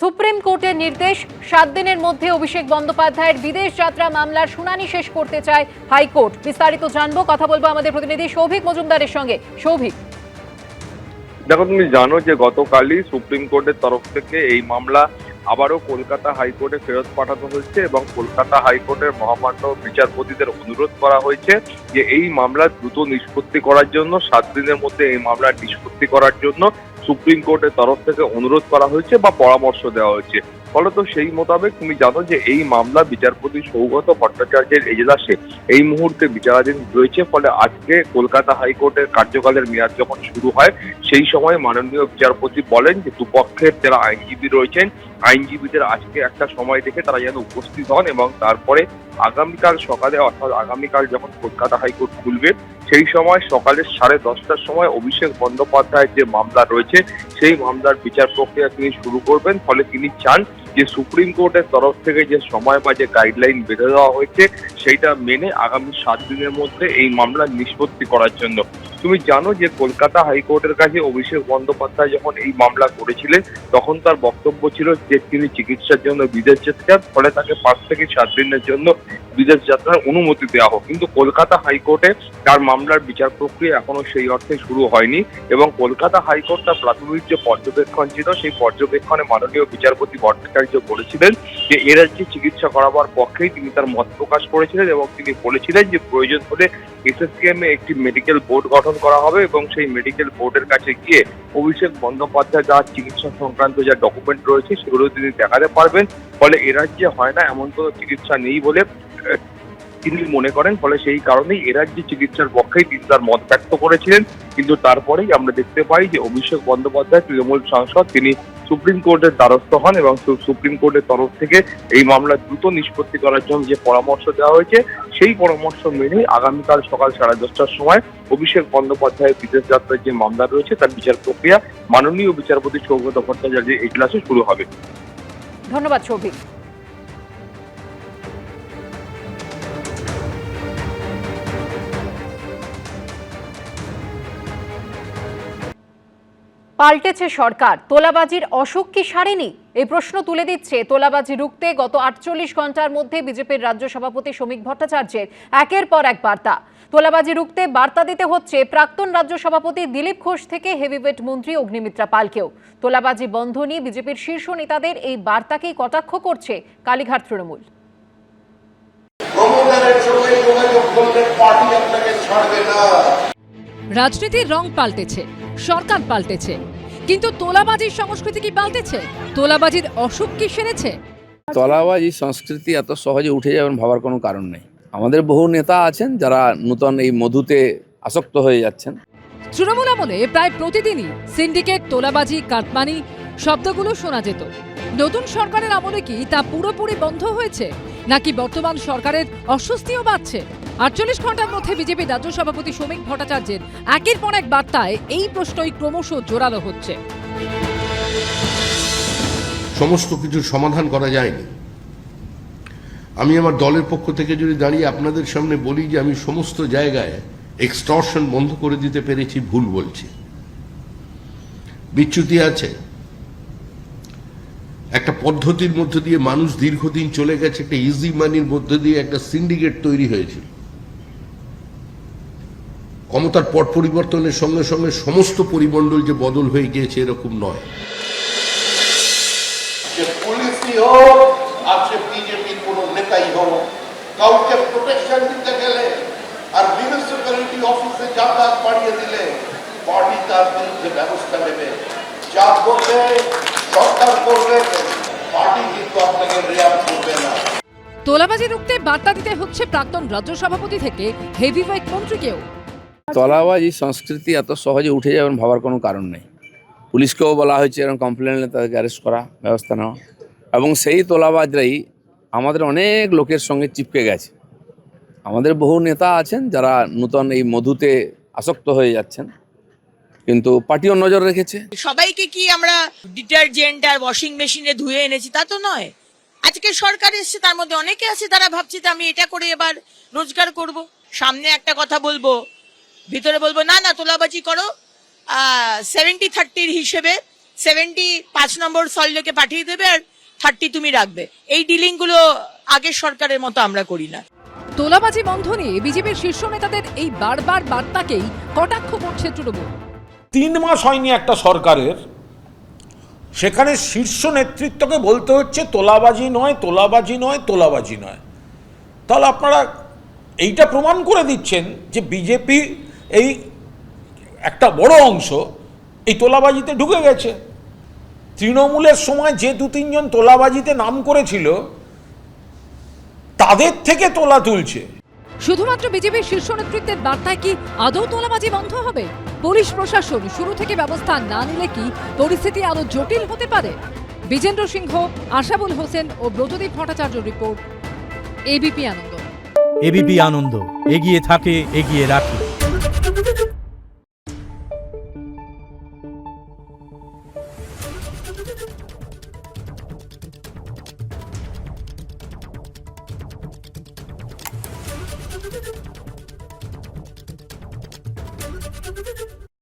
Supreme কোর্টের নির্দেশ 7 দিনের মধ্যে অভিষেক বন্দ্যোপাধ্যায়ের বিদেশ যাত্রা মামলার শুনানি শেষ করতে চায় হাইকোর্ট। বিস্তারিত জানবো, কথা বলবো আমাদের প্রতিনিধি সৌভিক মজুমদারের সঙ্গে। সৌভিক, দেখো, তুমি জানো যে গতকালই সুপ্রিম কোর্টের তরফ থেকে এই মামলা আবারও কলকাতা হাইকোর্টে ফেরত পাঠানো হয়েছে এবং কলকাতা হাইকোর্টের মহামান্য বিচারপতিদের অনুরোধ করা হয়েছে যে এই মামলা দ্রুত নিষ্পত্তি করার জন্য, 7 দিনের মধ্যে এই মামলা নিষ্পত্তি করার জন্য সুপ্রিম কোর্টের তরফ থেকে অনুরোধ করা হয়েছে বা পরামর্শ দেওয়া হয়েছে। ফলত সেই মোতাবেক তুমি জানো যে এই মামলা বিচারপতি সৌগত ভট্টাচার্যের এজলাসে এই মুহূর্তে বিচারাধীন রয়েছে। ফলে আজকে কলকাতা হাইকোর্টের কার্যকালের মেয়াদ যখন শুরু হয় সেই সময় মাননীয় বিচারপতি বলেন যে দুপক্ষের যারা আইনজীবী রয়েছেন, আইনজীবীদের আজকে একটা সময় দেখে তারা যেন উপস্থিত হন এবং তারপরে আগামীকাল সকালে, অর্থাৎ আগামীকাল যখন কলকাতা হাইকোর্ট খুলবে সেই সময় সকালে 10:30টার সময় অভিষেক বন্দ্যোপাধ্যায়ের যে মামলা রয়েছে সেই মামলার বিচার প্রক্রিয়া তিনি শুরু করবেন। ফলে তিনি চান যে সুপ্রিম কোর্টের তরফ থেকে যে সময় বা যে গাইডলাইন বেঁধে দেওয়া হয়েছে সেইটা মেনে আগামী 7 দিনের মধ্যে এই মামলা নিষ্পত্তি করার জন্য। তুমি জানো যে কলকাতা হাইকোর্টের কাছে অভিষেক বন্দ্যোপাধ্যায় যখন এই মামলা করেছিলেন তখন তার বক্তব্য ছিল যে তিনি চিকিৎসার জন্য বিদেশ যেতে চান, ফলে তাকে 5 থেকে 7 দিনের জন্য বিদেশ যাত্রার অনুমতি দেওয়া হোক। কিন্তু কলকাতা হাইকোর্টে তার মামলার বিচার প্রক্রিয়া এখনো সেই অর্থে শুরু হয়নি এবং কলকাতা হাইকোর্ট তার প্রাথমিক যে পর্যবেক্ষণ ছিল সেই পর্যবেক্ষণে মাননীয় বিচারপতি ভট্টাচার্য বলেছিলেন যে এ রাজ্যে চিকিৎসা করাবার পক্ষেই তিনি তার মত প্রকাশ করেছিলেন এবং তিনি বলেছিলেন যে প্রয়োজন হলে এসএসকেএম এ একটি মেডিকেল বোর্ড গঠন করা হবে এবং সেই মেডিকেল বোর্ডের কাছে গিয়ে অভিষেক বন্দ্যোপাধ্যায় যার চিকিৎসা সংক্রান্ত যা ডকুমেন্ট রয়েছে সেগুলো তিনি দেখাতে পারবেন। ফলে এ রাজ্যে হয় না এমন কোনো চিকিৎসা নেই বলে তিনি মনে করেন। ফলে সেই কারণেই এ রাজ্যে চিকিৎসার পক্ষেই তিনি তার মত ব্যক্ত করেছিলেন। কিন্তু তারপরেই আমরা দেখতে পাই যে অভিষেক বন্দ্যোপাধ্যায় তৃণমূল সাংসদ তিনি সুপ্রিম কোর্টের দ্বারস্থ হন এবং সুপ্রিম কোর্টের তরফ থেকে এই মামলা দ্রুত নিষ্পত্তি করার জন্য যে পরামর্শ দেওয়া হয়েছে সেই পরামর্শ মেনে আগামীকাল সকাল 10:30টার সময় অভিষেক বন্দ্যোপাধ্যায়ের বিদেশ যাত্রার যে মামলা রয়েছে তার বিচার প্রক্রিয়া মাননীয় বিচারপতি সৌগত ভট্টাচার্যের এজলাসে শুরু হবে। ধন্যবাদ সৌভিক। পাল্টেছে সরকার, তোলাবাজির অসুখ কি সারেনি? এই প্রশ্ন তুলে দিচ্ছে তোলাবাজি রুখতে গত 48 ঘন্টার মধ্যে বিজেপির রাজ্য সভাপতি শ্রমিক ভট্টাচার্যের একের পর এক বার্তা। তোলাবাজি রুখতে বার্তা দিতে হচ্ছে প্রাক্তন রাজ্য সভাপতি দিলীপ ঘোষ থেকে হেভিওয়েট মন্ত্রী অগ্নিমিত্রা পালকেও। তোলাবাজি বন্ধ নিয়ে বিজেপির শীর্ষ নেতাদের এই বার্তাকেই কটাক্ষ করছে কালীঘাট তৃণমূল। রাজনীতির রং পাল্টেছে, সরকার পাল্টেছে, কিন্তু তোলাবাজির সংস্কৃতি কি পাল্টেছে? তোলাবাজির অসুখ কি সেরেছে? তোলাবাজি সংস্কৃতি এত সহজে উঠে যাবেন ভাবার কোনো কারণ নেই। আমাদের বহু নেতা আছেন যারা নূতন এই মধুতে আসক্ত হয়ে যাচ্ছেন। তৃণমূল আমলে প্রায় প্রতিদিনই সিন্ডিকেট, তোলাবাজি, কাটমানি শব্দগুলো শোনা যেত। নতুন সরকারের আমলে কি তা পুরোপুরি বন্ধ হয়েছে, নাকি বর্তমান সরকারের অস্বস্তিও বাড়ছে? 48 ঘন্টার মধ্যে বিজেপি রাজ্য সভাপতি শ্রমিক ভট্টাচার্যের একের পর এক বার্তায় এই প্রশ্নই ক্রমশ জোরালো হচ্ছে। সমস্ত কিছুর সমাধান করা যায়নি। আমি আমার দলের পক্ষ থেকে যদি দাঁড়িয়ে আপনাদের সামনে বলি যে আমি সমস্ত জায়গায় এক্সটর্শন বন্ধ করে দিতে পেরেছি, ভুল বলছি। বিচ্যুতি আছে। একটা পদ্ধতির মধ্য দিয়ে মানুষ দীর্ঘদিন চলে গেছে, একটা ইজি মানির মধ্য দিয়ে একটা সিন্ডিকেট তৈরি হয়েছিল। ক্ষমতার পট পরিবর্তনের সঙ্গে সঙ্গে সমস্ত পরিমণ্ডল যে বদল হয়ে গিয়েছে এরকম নয়। যে পুলিশই হোক আর সে বিজেপির কোন নেতাই হোক, কাউকে প্রোটেকশন দিতে গেলে আর মিউনিসিপ্যালিটি অফিসে যাতায়াত বাড়িয়ে দিলে পার্টি তার বিরুদ্ধে ব্যবস্থা নেবে। যা করবে সরকার করবে, পার্টি কিন্তু আপনাকে রেয়াত করবে না। তোলাবাজি রুখতে বার্তা দিতে হচ্ছে প্রাক্তন রাজ্য সভাপতি থেকে হেভিওয়েট মন্ত্রীকেও। তোলাবাজি সংস্কৃতি এত সহজে উঠে যাবেন ভাবার কোনো কারণ নেই। পুলিশকেও বলা হয়েছে এরকম কমপ্লেন তাদেরকে অ্যারেস্ট করা, ব্যবস্থা নেওয়া, এবং সেই তোলাবাজরাই আমাদের অনেক লোকের সঙ্গে চিপকে গেছে। আমাদের বহু নেতা আছেন যারা নূতন এই মধুতে আসক্ত হয়ে যাচ্ছেন, কিন্তু পার্টিও নজর রেখেছে। সবাইকে কি আমরা ডিটারজেন্ট আর ওয়াশিং মেশিনে ধুয়ে এনেছি তা তো নয়। আজকে সরকার এসছে, তার মধ্যে অনেকে আছে তারা ভাবছে যে আমি এটা করে এবার রোজগার করব। সামনে একটা কথা বলবো, ভিতরে বলবো না না তোলাবাজি করো 70-30 হিসেবে 75 নম্বর সল্টলেকে পাঠিয়ে দেবে আর 30 তুমি রাখবে। এই ডিলিং গুলো আগের সরকারের মতো আমরা করি না। তোলাবাজি বন্ধ নিয়ে বিজেপির শীর্ষ নেতাদের এই বারবার বার্তাকেই কটাক্ষ করছে তৃণমূল। 3 মাস হয়নি একটা সরকারের, সেখানে শীর্ষ নেতৃত্বকে বলতে হচ্ছে তোলাবাজি নয়, তোলাবাজি নয়, তোলাবাজি নয়। তাহলে আপনারা এইটা প্রমাণ করে দিচ্ছেন যে বিজেপি এই একটা বড় অংশ এই তোলাবাজিতে ঢুকে গেছে। তৃণমূলের সময় যে 2-3 জন তোলাবাজিতে নাম করেছিল তাদের থেকে তোলা তুলছে। শুধুমাত্র বিজেপির শীর্ষ নেতৃত্বের বার্তায় কি আদৌ তোলাবাজি বন্ধ হবে? পুলিশ প্রশাসন শুরু থেকে ব্যবস্থা না নিলে কি পরিস্থিতি আরো জটিল হতে পারে? বিজেন্দ্র সিংহ, আশাবুল হোসেন ও ব্রতদীপ ভট্টাচার্য রিপোর্ট, এবিপি আনন্দ। এবিপি আনন্দ, এগিয়ে থাকে, এগিয়ে রাখে।